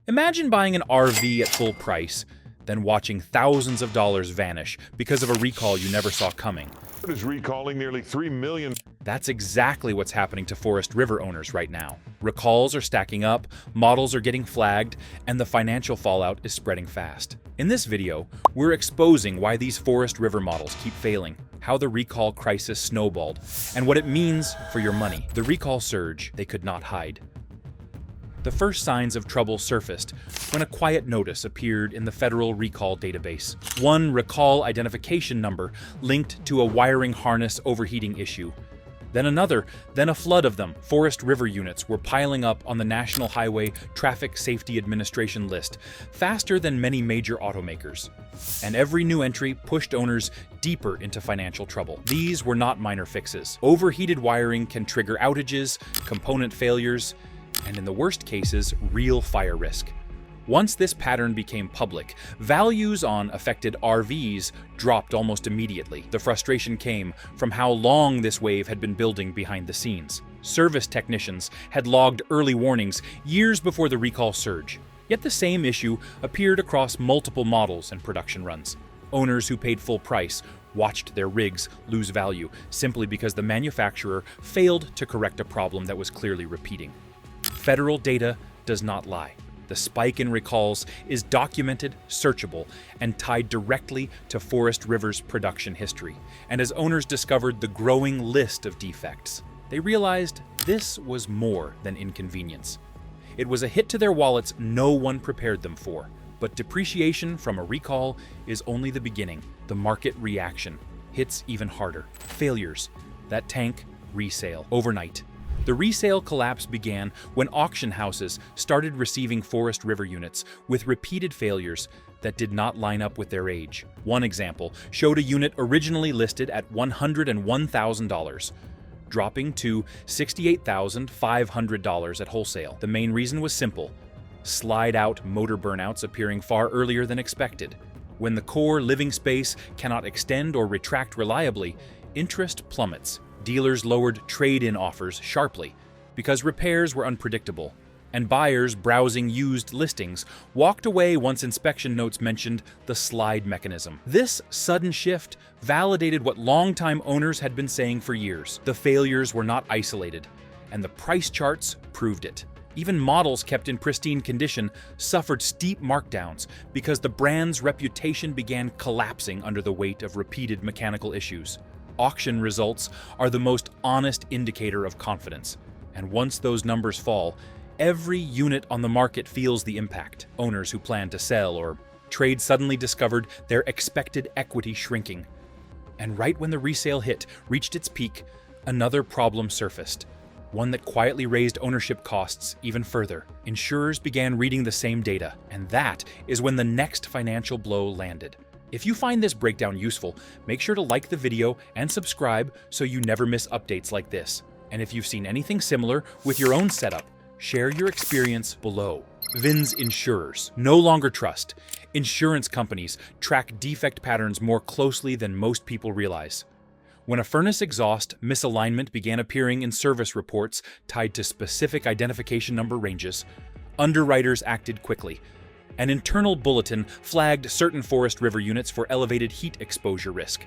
Imagine buying an R-Vee at full price, then watching thousands of dollars vanish because of a recall you never saw coming. It is recalling nearly 3 million. That's exactly what's happening to Forest River owners right now. Recalls are stacking up, models are getting flagged, and the financial fallout is spreading fast. In this video, we're exposing why these Forest River models keep failing, how the recall crisis snowballed, and what it means for your money. The recall surge they could not hide. The first signs of trouble surfaced when a quiet notice appeared in the federal recall database. One recall identification number linked to a wiring harness overheating issue. Then another, then a flood of them. Forest River units were piling up on the National Highway Traffic Safety Administration list, faster than many major automakers. And every new entry pushed owners deeper into financial trouble. These were not minor fixes. Overheated wiring can trigger outages, component failures, and in the worst cases, real fire risk. Once this pattern became public, values on affected R-Vees dropped almost immediately. The frustration came from how long this wave had been building behind the scenes. Service technicians had logged early warnings years before the recall surge. Yet the same issue appeared across multiple models and production runs. Owners who paid full price watched their rigs lose value simply because the manufacturer failed to correct a problem that was clearly repeating. Federal data does not lie. The spike in recalls is documented, searchable, and tied directly to Forest River's production history. And as owners discovered the growing list of defects, they realized this was more than inconvenience. It was a hit to their wallets no one prepared them for. But depreciation from a recall is only the beginning. The market reaction hits even harder. Failures that tank Resale overnight. The resale collapse began when auction houses started receiving Forest River units with repeated failures that did not line up with their age. One example showed a unit originally listed at $101,000, dropping to $68,500 at wholesale. The main reason was simple: slide-out motor burnouts appearing far earlier than expected. When the core living space cannot extend or retract reliably, interest plummets. Dealers lowered trade-in offers sharply because repairs were unpredictable, and buyers browsing used listings walked away once inspection notes mentioned the slide mechanism. This sudden shift validated what longtime owners had been saying for years. The failures were not isolated, and the price charts proved it. Even models kept in pristine condition suffered steep markdowns because the brand's reputation began collapsing under the weight of repeated mechanical issues. Auction results are the most honest indicator of confidence, and once those numbers fall, every unit on the market feels the impact. Owners who plan to sell or trade suddenly discovered their expected equity shrinking. And right when the resale hit reached its peak, another problem surfaced, one that quietly raised ownership costs even further. Insurers began reading the same data, and that is when the next financial blow landed. If you find this breakdown useful, make sure to like the video and subscribe so you never miss updates like this. And if you've seen anything similar with your own setup, share your experience below. VIN's insurers no longer trust. Insurance companies track defect patterns more closely than most people realize. When a furnace exhaust misalignment began appearing in service reports tied to specific identification number ranges, underwriters acted quickly. An internal bulletin flagged certain Forest River units for elevated heat exposure risk.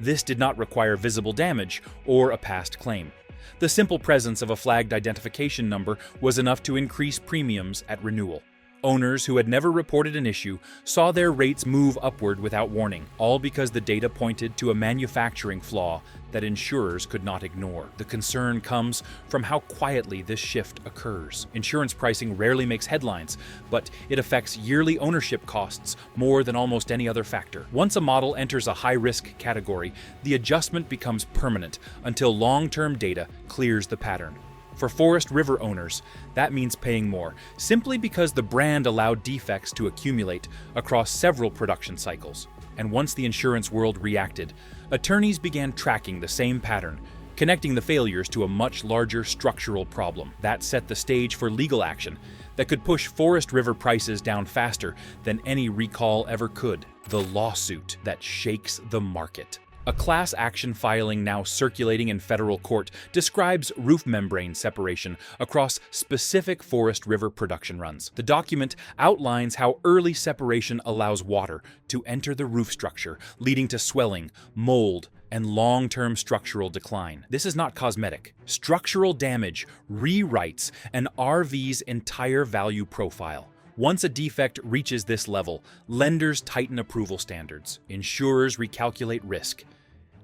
This did not require visible damage or a past claim. The simple presence of a flagged identification number was enough to increase premiums at renewal. Owners who had never reported an issue saw their rates move upward without warning, all because the data pointed to a manufacturing flaw that insurers could not ignore. The concern comes from how quietly this shift occurs. Insurance pricing rarely makes headlines, but it affects yearly ownership costs more than almost any other factor. Once a model enters a high-risk category, the adjustment becomes permanent until long-term data clears the pattern. For Forest River owners, that means paying more, simply because the brand allowed defects to accumulate across several production cycles. And once the insurance world reacted, attorneys began tracking the same pattern, connecting the failures to a much larger structural problem. That set the stage for legal action that could push Forest River prices down faster than any recall ever could. The lawsuit that shakes the market. A class action filing now circulating in federal court describes roof membrane separation across specific Forest River production runs. The document outlines how early separation allows water to enter the roof structure, leading to swelling, mold, and long-term structural decline. This is not cosmetic. Structural damage rewrites an R-Vee's entire value profile. Once a defect reaches this level, lenders tighten approval standards, insurers recalculate risk,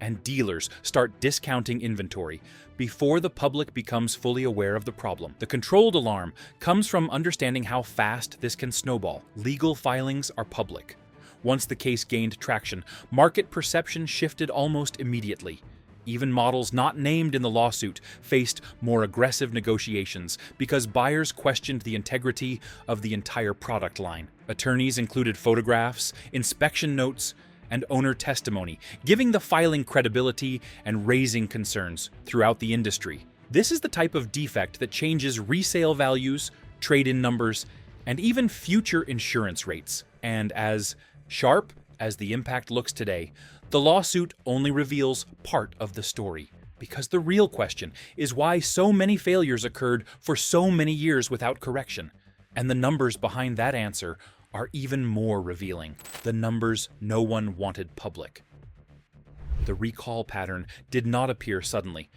and dealers start discounting inventory before the public becomes fully aware of the problem. The controlled alarm comes from understanding how fast this can snowball. Legal filings are public. Once the case gained traction, market perception shifted almost immediately. Even models not named in the lawsuit faced more aggressive negotiations because buyers questioned the integrity of the entire product line. Attorneys included photographs, inspection notes, and owner testimony, giving the filing credibility and raising concerns throughout the industry. This is the type of defect that changes resale values, trade-in numbers, and even future insurance rates. And as sharp as the impact looks today, the lawsuit only reveals part of the story, because the real question is why so many failures occurred for so many years without correction. And the numbers behind that answer are even more revealing. The numbers no one wanted public. The recall pattern did not appear suddenly.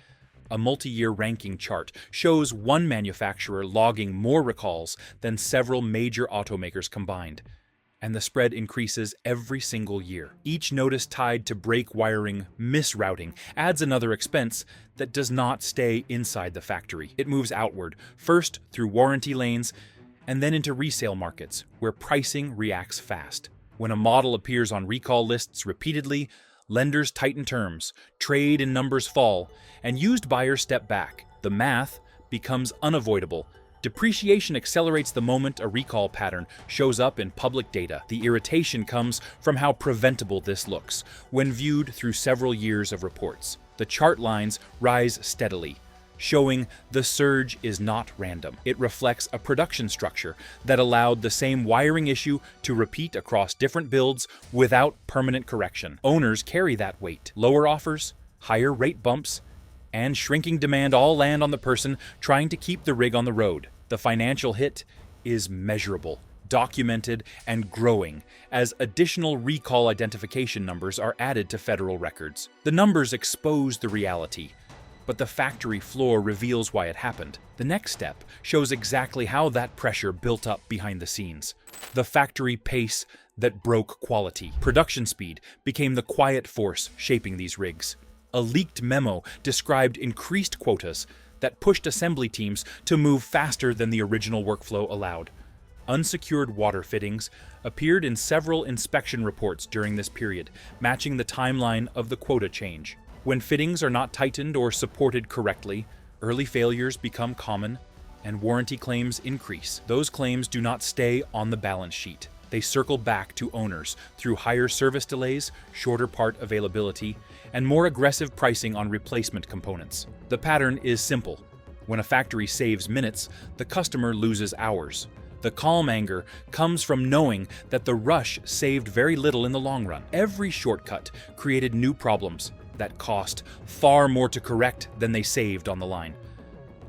A multi-year ranking chart shows one manufacturer logging more recalls than several major automakers combined. And the spread increases every single year. Each notice tied to brake wiring misrouting adds another expense that does not stay inside the factory. It moves outward, first through warranty lanes, and then into resale markets, where pricing reacts fast. When a model appears on recall lists repeatedly, lenders tighten terms, trade and numbers fall, and used buyers step back. The math becomes unavoidable. Depreciation accelerates the moment a recall pattern shows up in public data. The irritation comes from how preventable this looks when viewed through several years of reports. The chart lines rise steadily, showing the surge is not random. It reflects a production structure that allowed the same wiring issue to repeat across different builds without permanent correction. Owners carry that weight. Lower offers, higher rate bumps, and shrinking demand all land on the person trying to keep the rig on the road. The financial hit is measurable, documented, and growing as additional recall identification numbers are added to federal records. The numbers expose the reality, but the factory floor reveals why it happened. The next step shows exactly how that pressure built up behind the scenes. The factory pace that broke quality. Production speed became the quiet force shaping these rigs. A leaked memo described increased quotas that pushed assembly teams to move faster than the original workflow allowed. Unsecured water fittings appeared in several inspection reports during this period, matching the timeline of the quota change. When fittings are not tightened or supported correctly, early failures become common and warranty claims increase. Those claims do not stay on the balance sheet. They circle back to owners through higher service delays, shorter part availability, and more aggressive pricing on replacement components. The pattern is simple. When a factory saves minutes, the customer loses hours. The calm anger comes from knowing that the rush saved very little in the long run. Every shortcut created new problems that cost far more to correct than they saved on the line.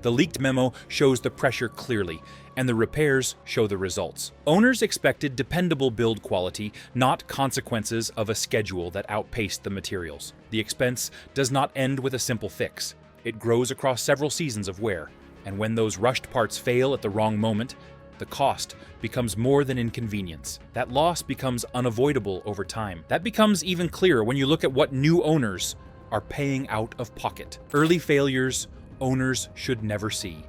The leaked memo shows the pressure clearly, and the repairs show the results. Owners expected dependable build quality, not consequences of a schedule that outpaced the materials. The expense does not end with a simple fix. It grows across several seasons of wear, and when those rushed parts fail at the wrong moment, the cost becomes more than inconvenience. That loss becomes unavoidable over time. That becomes even clearer when you look at what new owners are paying out of pocket. Early failures owners should never see.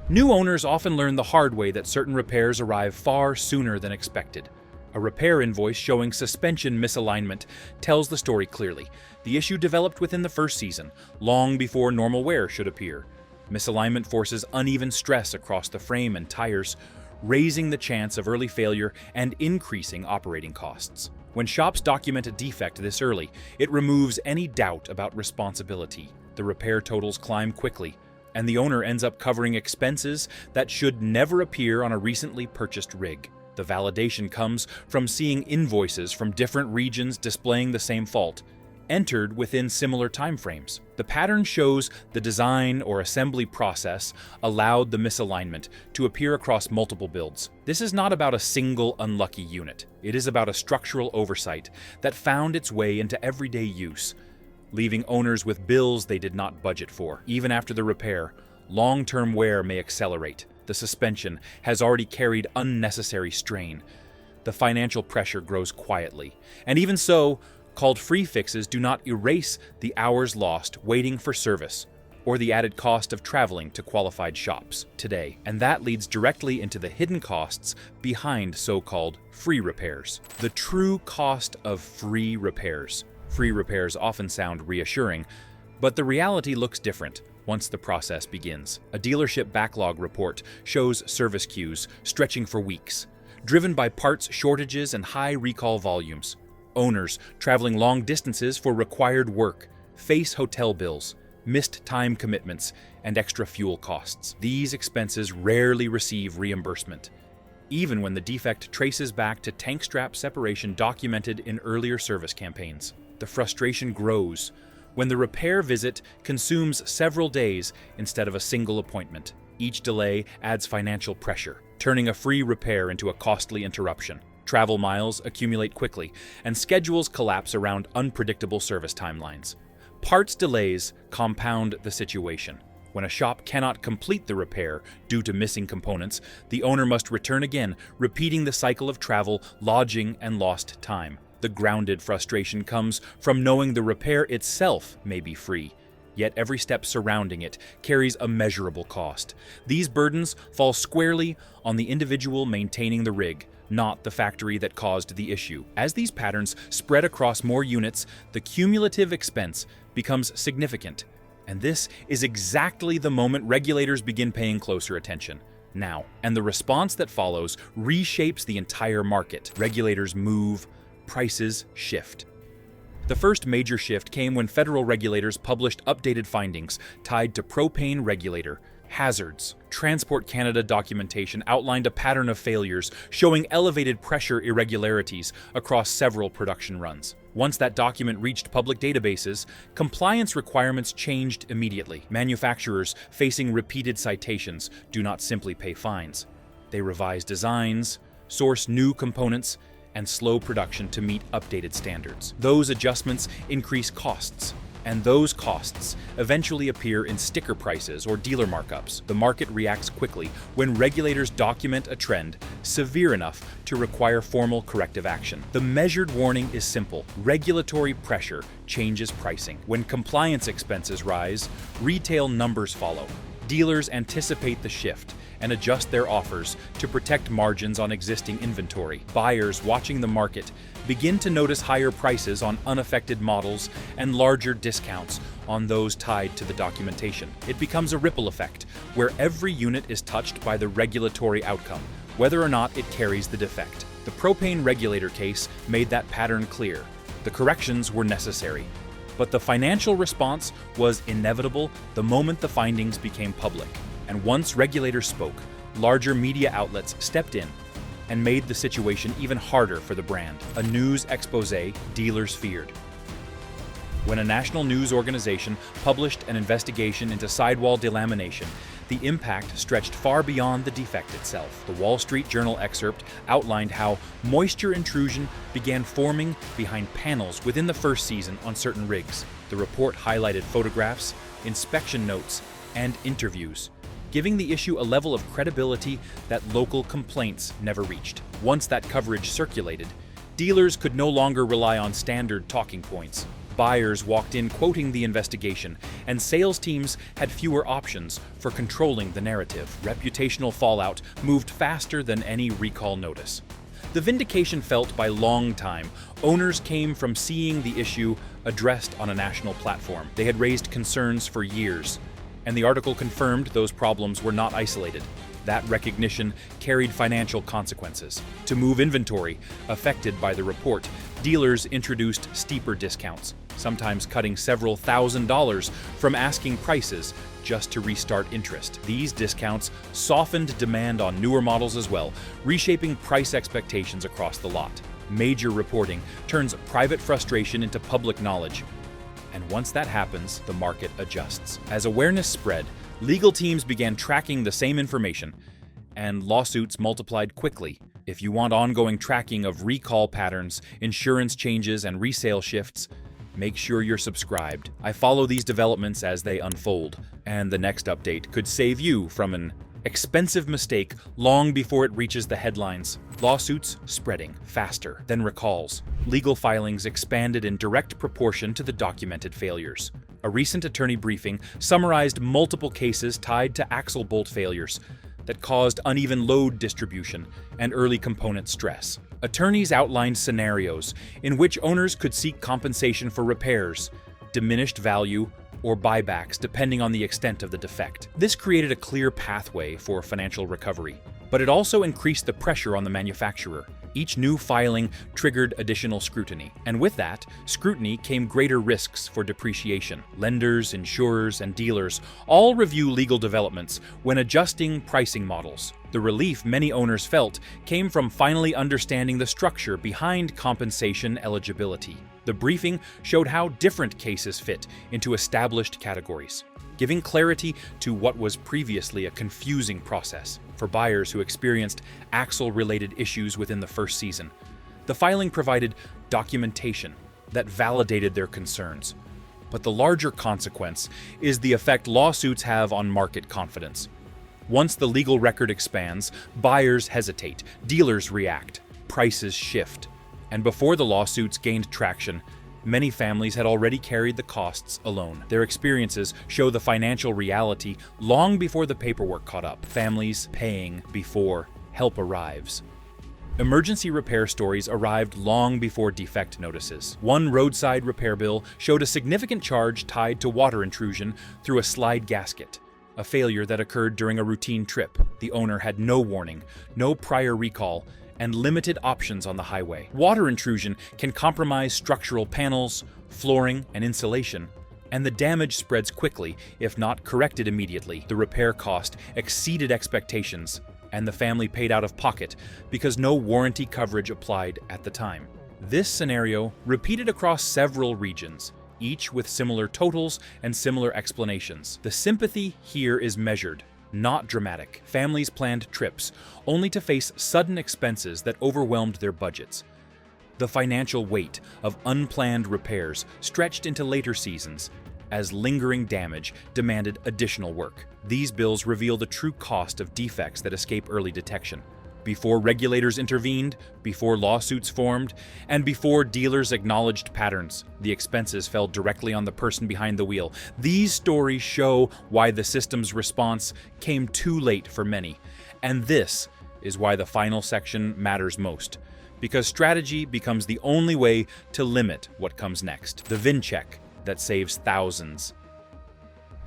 New owners often learn the hard way that certain repairs arrive far sooner than expected. A repair invoice showing suspension misalignment tells the story clearly. The issue developed within the first season, long before normal wear should appear. Misalignment forces uneven stress across the frame and tires, raising the chance of early failure and increasing operating costs. When shops document a defect this early, it removes any doubt about responsibility. The repair totals climb quickly, and the owner ends up covering expenses that should never appear on a recently purchased rig. The validation comes from seeing invoices from different regions displaying the same fault, entered within similar timeframes. The pattern shows the design or assembly process allowed the misalignment to appear across multiple builds. This is not about a single unlucky unit. It is about a structural oversight that found its way into everyday use, leaving owners with bills they did not budget for. Even after the repair, long-term wear may accelerate. The suspension has already carried unnecessary strain. The financial pressure grows quietly. And even so, called free fixes do not erase the hours lost waiting for service or the added cost of traveling to qualified shops today. And that leads directly into the hidden costs behind so-called free repairs. The true cost of free repairs. Free repairs often sound reassuring, but the reality looks different once the process begins. A dealership backlog report shows service queues stretching for weeks, driven by parts shortages and high recall volumes. Owners traveling long distances for required work face hotel bills, missed time commitments, and extra fuel costs. These expenses rarely receive reimbursement, even when the defect traces back to tank strap separation documented in earlier service campaigns. The frustration grows when the repair visit consumes several days instead of a single appointment. Each delay adds financial pressure, turning a free repair into a costly interruption. Travel miles accumulate quickly, and schedules collapse around unpredictable service timelines. Parts delays compound the situation. When a shop cannot complete the repair due to missing components, the owner must return again, repeating the cycle of travel, lodging, and lost time. The grounded frustration comes from knowing the repair itself may be free, yet every step surrounding it carries a measurable cost. These burdens fall squarely on the individual maintaining the rig, not the factory that caused the issue. As these patterns spread across more units, the cumulative expense becomes significant. And this is exactly the moment regulators begin paying closer attention. Now, and the response that follows reshapes the entire market. Regulators move, prices shift. The first major shift came when federal regulators published updated findings tied to propane regulator hazards. Transport Canada documentation outlined a pattern of failures showing elevated pressure irregularities across several production runs. Once that document reached public databases, compliance requirements changed immediately. Manufacturers facing repeated citations do not simply pay fines. They revise designs, source new components, and slow production to meet updated standards. Those adjustments increase costs, and those costs eventually appear in sticker prices or dealer markups. The market reacts quickly when regulators document a trend severe enough to require formal corrective action. The measured warning is simple. Regulatory pressure changes pricing. When compliance expenses rise, retail numbers follow. Dealers anticipate the shift and adjust their offers to protect margins on existing inventory. Buyers watching the market begin to notice higher prices on unaffected models and larger discounts on those tied to the documentation. It becomes a ripple effect, where every unit is touched by the regulatory outcome, whether or not it carries the defect. The propane regulator case made that pattern clear. The corrections were necessary, but the financial response was inevitable the moment the findings became public. And once regulators spoke, larger media outlets stepped in and made the situation even harder for the brand. A news expose dealers feared. When a national news organization published an investigation into sidewall delamination, the impact stretched far beyond the defect itself. The Wall Street Journal excerpt outlined how moisture intrusion began forming behind panels within the first season on certain rigs. The report highlighted photographs, inspection notes, and interviews, giving the issue a level of credibility that local complaints never reached. Once that coverage circulated, dealers could no longer rely on standard talking points. Buyers walked in quoting the investigation, and sales teams had fewer options for controlling the narrative. Reputational fallout moved faster than any recall notice. The vindication felt by longtime owners came from seeing the issue addressed on a national platform. They had raised concerns for years, and the article confirmed those problems were not isolated. That recognition carried financial consequences. To move inventory affected by the report, dealers introduced steeper discounts, sometimes cutting several $1,000s from asking prices just to restart interest. These discounts softened demand on newer models as well, reshaping price expectations across the lot. Major reporting turns private frustration into public knowledge. And once that happens, the market adjusts. As awareness spread, legal teams began tracking the same information, and lawsuits multiplied quickly. If you want ongoing tracking of recall patterns, insurance changes, and resale shifts, make sure you're subscribed. I follow these developments as they unfold, and the next update could save you from an expensive mistake long before it reaches the headlines. Lawsuits spreading faster than recalls. Legal filings expanded in direct proportion to the documented failures. A recent attorney briefing summarized multiple cases tied to axle bolt failures that caused uneven load distribution and early component stress. Attorneys outlined scenarios in which owners could seek compensation for repairs, diminished value, or buybacks depending on the extent of the defect. This created a clear pathway for financial recovery, but it also increased the pressure on the manufacturer. Each new filing triggered additional scrutiny, and with that scrutiny came greater risks for depreciation. Lenders, insurers, and dealers all review legal developments when adjusting pricing models. The relief many owners felt came from finally understanding the structure behind compensation eligibility. The briefing showed how different cases fit into established categories, giving clarity to what was previously a confusing process. For buyers who experienced axle-related issues within the first season, the filing provided documentation that validated their concerns. But the larger consequence is the effect lawsuits have on market confidence. Once the legal record expands, buyers hesitate, dealers react, prices shift. And before the lawsuits gained traction, many families had already carried the costs alone. Their experiences show the financial reality long before the paperwork caught up. Families paying before help arrives. Emergency repair stories arrived long before defect notices. One roadside repair bill showed a significant charge tied to water intrusion through a slide gasket, a failure that occurred during a routine trip. The owner had no warning, no prior recall, and limited options on the highway. Water intrusion can compromise structural panels, flooring, and insulation, and the damage spreads quickly if not corrected immediately. The repair cost exceeded expectations, and the family paid out of pocket because no warranty coverage applied at the time. This scenario repeated across several regions, each with similar totals and similar explanations. The sympathy here is measured, not dramatic. Families planned trips, only to face sudden expenses that overwhelmed their budgets. The financial weight of unplanned repairs stretched into later seasons, as lingering damage demanded additional work. These bills reveal the true cost of defects that escape early detection. Before regulators intervened, before lawsuits formed, and before dealers acknowledged patterns, the expenses fell directly on the person behind the wheel. These stories show why the system's response came too late for many. And this is why the final section matters most, because strategy becomes the only way to limit what comes next. The VIN check that saves thousands.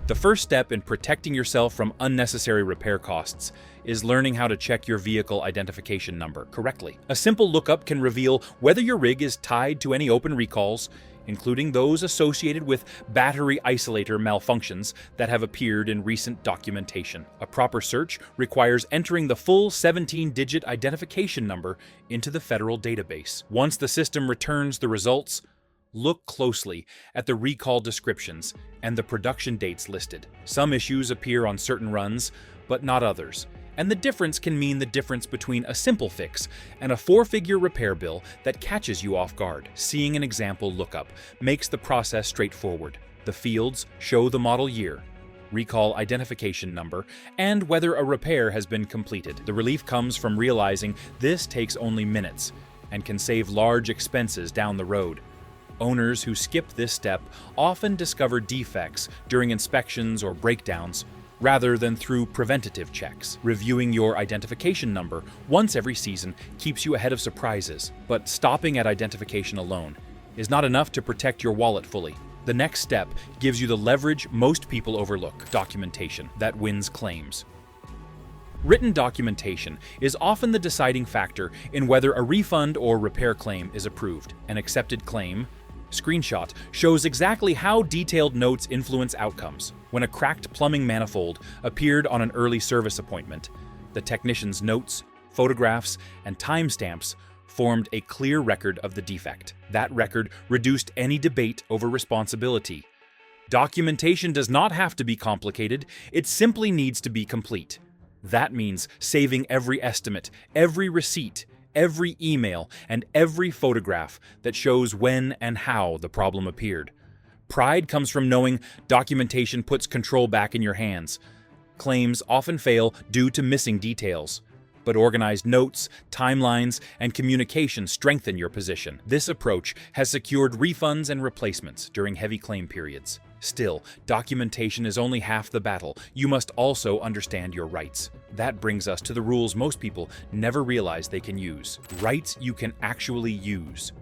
The first step in protecting yourself from unnecessary repair costs is learning how to check your vehicle identification number correctly. A simple lookup can reveal whether your rig is tied to any open recalls, including those associated with battery isolator malfunctions that have appeared in recent documentation. A proper search requires entering the full 17-digit identification number into the federal database. Once the system returns the results, look closely at the recall descriptions and the production dates listed. Some issues appear on certain runs, but not others. And the difference can mean the difference between a simple fix and a 4-figure repair bill that catches you off guard. Seeing an example lookup makes the process straightforward. The fields show the model year, recall identification number, and whether a repair has been completed. The relief comes from realizing this takes only minutes and can save large expenses down the road. Owners who skip this step often discover defects during inspections or breakdowns, rather than through preventative checks. Reviewing your identification number once every season keeps you ahead of surprises, but stopping at identification alone is not enough to protect your wallet fully. The next step gives you the leverage most people overlook: documentation that wins claims. Written documentation is often the deciding factor in whether a refund or repair claim is approved. An accepted claim screenshot shows exactly how detailed notes influence outcomes. When a cracked plumbing manifold appeared on an early service appointment, the technician's notes, photographs, and timestamps formed a clear record of the defect. That record reduced any debate over responsibility. Documentation does not have to be complicated, it simply needs to be complete. That means saving every estimate, every receipt, every email, and every photograph that shows when and how the problem appeared. Pride comes from knowing documentation puts control back in your hands. Claims often fail due to missing details, but organized notes, timelines, and communication strengthen your position. This approach has secured refunds and replacements during heavy claim periods. Still, documentation is only half the battle. You must also understand your rights. That brings us to the rules most people never realize they can use. Rights you can actually use.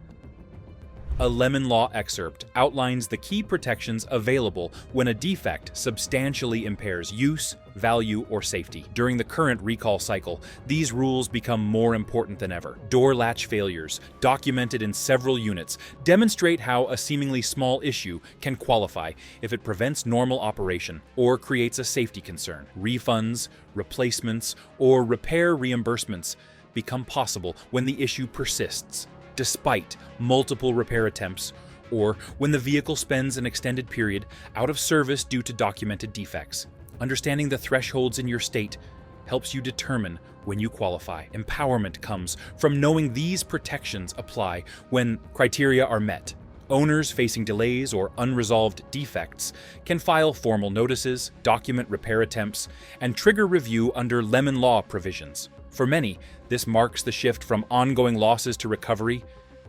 A Lemon Law excerpt outlines the key protections available when a defect substantially impairs use, value, or safety. During the current recall cycle, these rules become more important than ever. Door latch failures, documented in several units, demonstrate how a seemingly small issue can qualify if it prevents normal operation or creates a safety concern. Refunds, replacements, or repair reimbursements become possible when the issue persists, despite multiple repair attempts, or when the vehicle spends an extended period out of service due to documented defects. Understanding the thresholds in your state helps you determine when you qualify. Empowerment comes from knowing these protections apply when criteria are met. Owners facing delays or unresolved defects can file formal notices, document repair attempts, and trigger review under Lemon Law provisions. For many, this marks the shift from ongoing losses to recovery,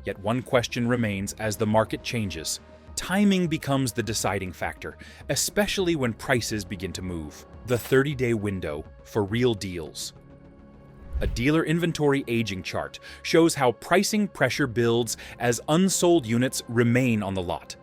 yet one question remains as the market changes. Timing becomes the deciding factor, especially when prices begin to move. The 30-day window for real deals. A dealer inventory aging chart shows how pricing pressure builds as unsold units remain on the lot.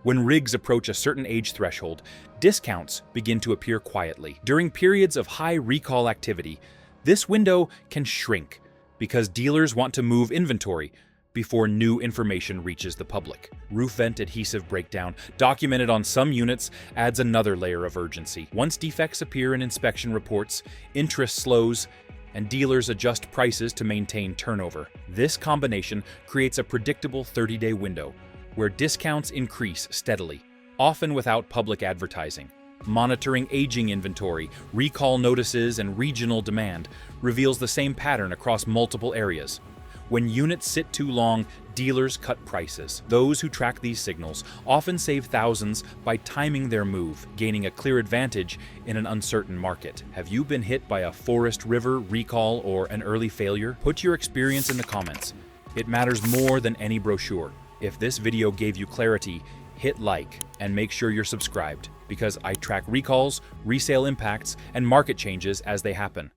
When rigs approach a certain age threshold, discounts begin to appear quietly. During periods of high recall activity, this window can shrink because dealers want to move inventory before new information reaches the public. Roof vent adhesive breakdown, documented on some units, adds another layer of urgency. Once defects appear in inspection reports, interest slows, and dealers adjust prices to maintain turnover. This combination creates a predictable 30-day window where discounts increase steadily, often without public advertising. Monitoring aging inventory, recall notices, and regional demand reveals the same pattern across multiple areas. When units sit too long, dealers cut prices. Those who track these signals often save thousands by timing their move, gaining a clear advantage in an uncertain market. Have you been hit by a Forest River recall or an early failure? Put your experience in the comments. It matters more than any brochure. If this video gave you clarity, hit like and make sure you're subscribed, because I track recalls, resale impacts, and market changes as they happen.